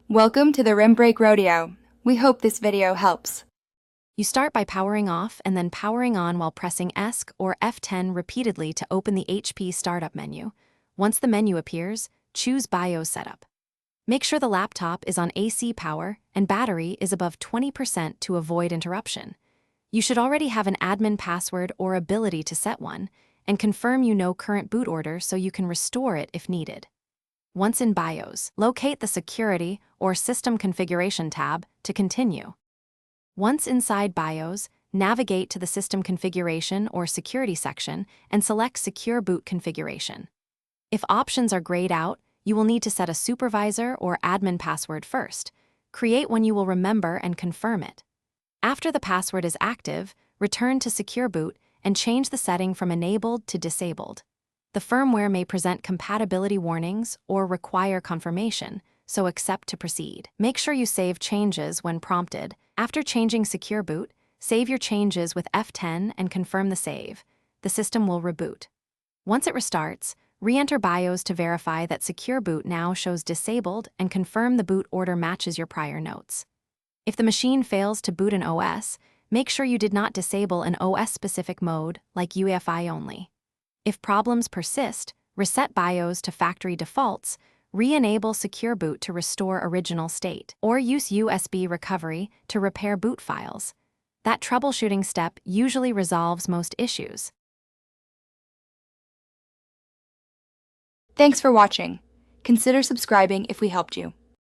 Welcome to the Rim Break Rodeo. We hope this video helps. You start by powering off and then powering on while pressing ESC or F10 repeatedly to open the HP startup menu. Once the menu appears, choose BIOS setup. Make sure the laptop is on AC power and battery is above 20% to avoid interruption. You should already have an admin password or ability to set one, and confirm you know current boot order so you can restore it if needed. Once in BIOS, locate the Security or System Configuration tab to continue. Once inside BIOS, navigate to the System Configuration or Security section and select Secure Boot Configuration. If options are grayed out, you will need to set a supervisor or admin password first. Create one you will remember and confirm it. After the password is active, return to Secure Boot and change the setting from enabled to disabled. The firmware may present compatibility warnings or require confirmation, so accept to proceed. Make sure you save changes when prompted. After changing Secure Boot, save your changes with F10 and confirm the save. The system will reboot. Once it restarts, re-enter BIOS to verify that Secure Boot now shows disabled and confirm the boot order matches your prior notes. If the machine fails to boot an OS, make sure you did not disable an OS-specific mode like UEFI only. If problems persist, reset BIOS to factory defaults, re-enable Secure Boot to restore original state, or use USB recovery to repair boot files. That troubleshooting step usually resolves most issues. Thanks for watching. Consider subscribing if we helped you.